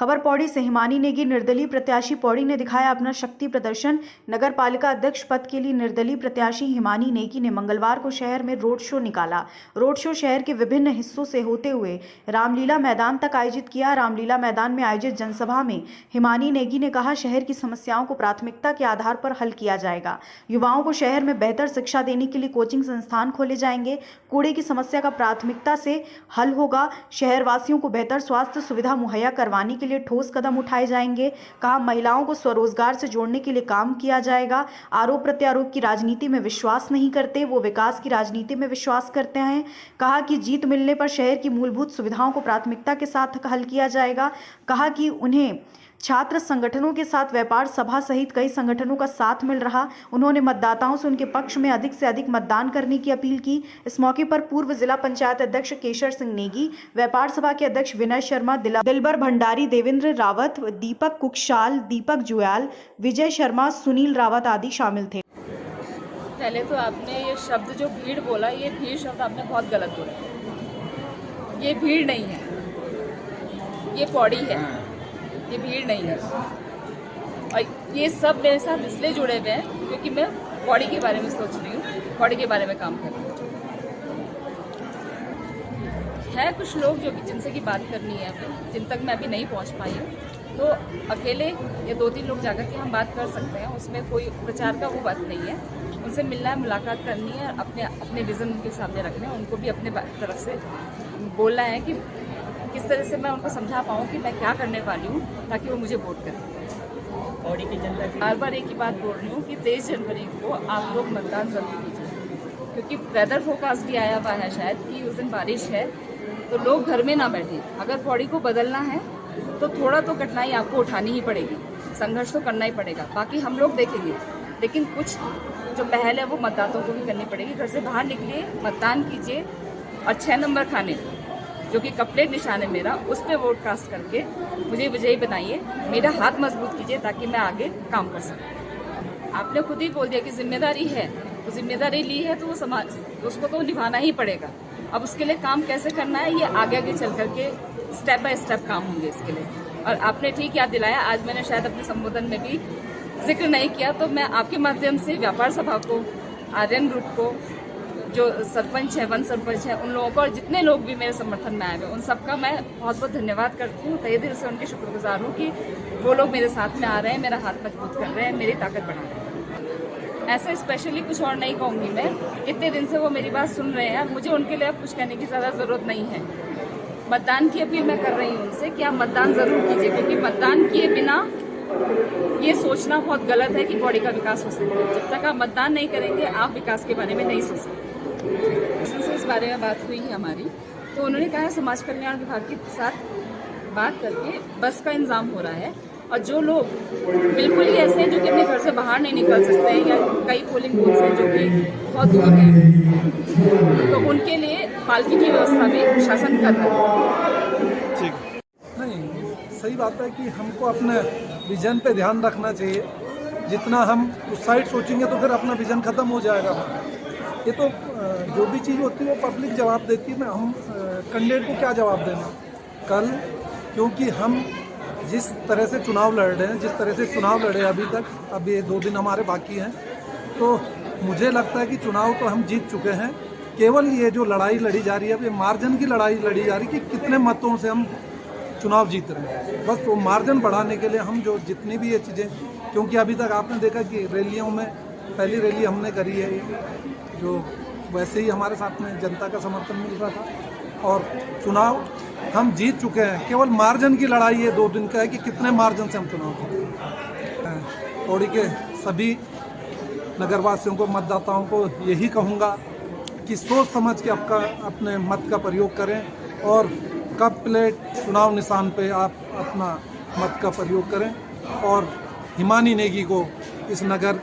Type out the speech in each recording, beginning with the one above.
खबर पौड़ी से हिमानी नेगी निर्दलीय प्रत्याशी पौड़ी ने दिखाया अपना शक्ति प्रदर्शन। नगर पालिका अध्यक्ष पद के लिए निर्दलीय प्रत्याशी हिमानी नेगी ने मंगलवार को शहर में रोड शो निकाला। रोड शो शहर के विभिन्न हिस्सों से होते हुए रामलीला मैदान तक आयोजित किया। रामलीला मैदान में आयोजित जनसभा में हिमानी नेगी ने कहा, शहर की समस्याओं को प्राथमिकता के आधार पर हल किया जाएगा। युवाओं को शहर में बेहतर शिक्षा देने के लिए कोचिंग संस्थान खोले जाएंगे। कूड़े की समस्या का प्राथमिकता से हल होगा। शहरवासियों को बेहतर स्वास्थ्य सुविधा मुहैया करवाने के लिए ठोस कदम उठाए जाएंगे। कहा, महिलाओं को स्वरोजगार से जोड़ने के लिए काम किया जाएगा। आरोप प्रत्यारोप की राजनीति में विश्वास नहीं करते, वो विकास की राजनीति में विश्वास करते हैं। कहा कि जीत मिलने पर शहर की मूलभूत सुविधाओं को प्राथमिकता के साथ हल किया जाएगा। कहा कि उन्हें छात्र संगठनों के साथ व्यापार सभा सहित कई संगठनों का साथ मिल रहा। उन्होंने मतदाताओं से उनके पक्ष में अधिक से अधिक मतदान करने की अपील की। इस मौके पर पूर्व जिला पंचायत अध्यक्ष केशर सिंह नेगी, व्यापार सभा के अध्यक्ष विनय शर्मा, दिलबर भंडारी, देवेंद्र रावत, दीपक कुकशाल, दीपक जुयाल, विजय शर्मा, सुनील रावत आदि शामिल थे। पहले तो आपने ये शब्द जो भीड़ बोला, ये भीड़ शब्द आपने बहुत गलत बोला। ये भीड़ नहीं है, ये पौड़ी है, ये भीड़ नहीं है। और ये सब मेरे साथ इसलिए जुड़े हुए हैं क्योंकि मैं पौड़ी के बारे में सोच रही हूँ, पौड़ी के बारे में काम कर रही हूँ। है कुछ लोग जो कि जिनसे की बात करनी है, जिन तक मैं अभी नहीं पहुँच पाई हूँ, तो अकेले या 2-3 लोग जाकर के हम बात कर सकते हैं। उसमें कोई प्रचार का वो बात नहीं है। उनसे मिलना है, मुलाकात करनी है, अपने विज़न उनके सामने रखने हैं, उनको भी अपने तरफ से बोलना है कि किस तरह से मैं उनको समझा पाऊँ कि मैं क्या करने वाली हूँ, ताकि वो मुझे वोट करें। पौड़ी की जनता बार बार एक ही बात बोल रही हूँ कि 23 जनवरी को आप लोग मतदान जरूर कीजिए, क्योंकि वेदर फोरकास्ट भी आया हुआ है शायद कि उस दिन बारिश है, तो लोग घर में ना बैठे। अगर पौड़ी को बदलना है तो थोड़ा तो कठिनाई आपको उठानी ही पड़ेगी, संघर्ष तो करना ही पड़ेगा। बाकी हम लोग देखेंगे, लेकिन कुछ जो पहल है वो मतदाताओं को भी करनी पड़ेगी। घर से बाहर निकलिए, मतदान कीजिए और 6 नंबर खाने जो कि कपलेट निशान है मेरा, उस पर वोट कास्ट करके मुझे विजयी बनाइए, मेरा हाथ मजबूत कीजिए ताकि मैं आगे काम कर सकूं। आपने खुद ही बोल दिया कि जिम्मेदारी है, तो जिम्मेदारी ली है तो वो समाज उसको तो निभाना ही पड़ेगा। अब उसके लिए काम कैसे करना है, ये आगे आगे चल करके स्टेप बाय स्टेप काम होंगे इसके लिए। और आपने ठीक याद दिलाया, आज मैंने शायद अपने संबोधन में भी जिक्र नहीं किया, तो मैं आपके माध्यम से व्यापार सभा को, आर्यन ग्रुप को, जो सरपंच है, वन सरपंच है, उन लोगों को और जितने लोग भी मेरे समर्थन में आए हुए, उन सबका मैं बहुत बहुत धन्यवाद करती हूँ। तहे दिल से उनके शुक्रगुजार हूँ कि वो लोग मेरे साथ में आ रहे हैं, मेरा हाथ मजबूत कर रहे हैं, मेरी ताकत बढ़ा रहे हैं। ऐसे स्पेशली कुछ और नहीं कहूँगी मैं, इतने दिन से वो मेरी बात सुन रहे हैं, मुझे उनके लिए अब कुछ कहने की ज़्यादा ज़रूरत नहीं है। मतदान की अपील मैं कर रही हूँ उनसे कि आप मतदान ज़रूर कीजिए, क्योंकि मतदान किए बिना ये सोचना बहुत गलत है कि पौड़ी का विकास हो सकता है। जब तक आप मतदान नहीं करेंगे, आप विकास के बारे में नहीं सोच सकते। इस बारे में बात हुई है हमारी, तो उन्होंने कहा समाज कल्याण विभाग के साथ बात करके बस का इंतजाम हो रहा है, और जो लोग बिल्कुल ही ऐसे हैं जो कि अपने घर से बाहर नहीं निकल सकते हैं, या कई पोलिंग बूथ हैं जो कि बहुत दूर हैं, तो उनके लिए पालकी की व्यवस्था भी शासन कर रहा है। ठीक नहीं, सही बात है कि हमको अपने विजन पे ध्यान रखना चाहिए। जितना हम उस साइड सोचेंगे तो फिर अपना विजन खत्म हो जाएगा। ये तो जो भी चीज़ होती है वो पब्लिक जवाब देती है ना, हम कैंडिडेट को क्या जवाब देना कल, क्योंकि हम जिस तरह से चुनाव लड़ रहे हैं, जिस तरह से चुनाव लड़े अभी तक, अब ये 2 दिन हमारे बाकी हैं, तो मुझे लगता है कि चुनाव तो हम जीत चुके हैं। केवल ये जो लड़ाई लड़ी जा रही है, अब ये मार्जिन की लड़ाई लड़ी जा रही है कि कितने मतों से हम चुनाव जीत रहे हैं। बस वो मार्जिन बढ़ाने के लिए हम जो जितनी भी ये चीज़ें, क्योंकि अभी तक आपने देखा कि रैलियों में पहली रैली हमने करी है, जो वैसे ही हमारे साथ में जनता का समर्थन मिल रहा था, और चुनाव हम जीत चुके हैं। केवल मार्जिन की लड़ाई ये 2 दिन का है कि कितने मार्जिन से हम चुनाव जीते। पौड़ी के सभी नगरवासियों को, मतदाताओं को यही कहूँगा कि सोच समझ के आपका अपने मत का प्रयोग करें, और कप प्लेट चुनाव निशान पे आप अपना मत का प्रयोग करें, और हिमानी नेगी को इस नगर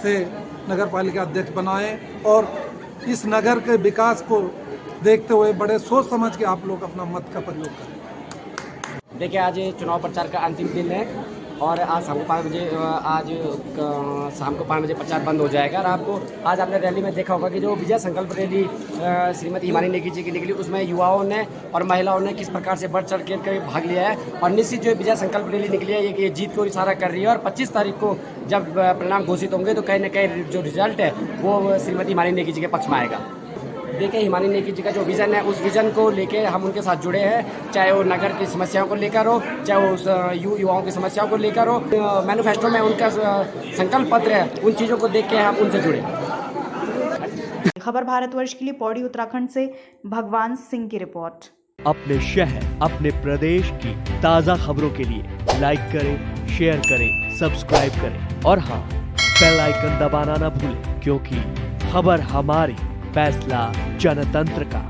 से नगर पालिका अध्यक्ष बनाएं, और इस नगर के विकास को देखते हुए बड़े सोच समझ के आप लोग अपना मत का प्रयोग करें। देखिए, आज चुनाव प्रचार का अंतिम दिन है और आज शाम को 5 बजे शाम को 5 बजे प्रचार बंद हो जाएगा। और आपको आज आपने रैली में देखा होगा कि जो विजय संकल्प रैली श्रीमती हिमानी नेगी जी की निकली, उसमें युवाओं ने और महिलाओं ने किस प्रकार से बढ़ चढ़ के भाग लिया है। और निश्चित जो विजय संकल्प रैली निकली है ये जीत को इशारा कर रही है। और 25 तारीख को जब परिणाम घोषित होंगे तो कहीं ना कहीं जो रिजल्ट है वो श्रीमती हिमानी नेगी जी के पक्ष में आएगा। देखिए, हिमानी नेगी जी का जो विज़न है उस विज़न को लेके हम उनके साथ जुड़े हैं, चाहे वो नगर की समस्याओं को लेकर हो, चाहे वो युवाओं की समस्याओं को लेकर हो। मैनिफेस्टो में उनका संकल्प पत्र है, उन चीज़ों को देख के हम उनसे जुड़े। खबर भारतवर्ष के लिए पौड़ी उत्तराखंड से भगवान सिंह की रिपोर्ट। अपने शहर, अपने प्रदेश की ताज़ा खबरों के लिए लाइक करें, शेयर करें, सब्सक्राइब करें और हाँ, बेल आइकन दबाना ना भूलें, क्योंकि खबर हमारी, फैसला जनतंत्र का।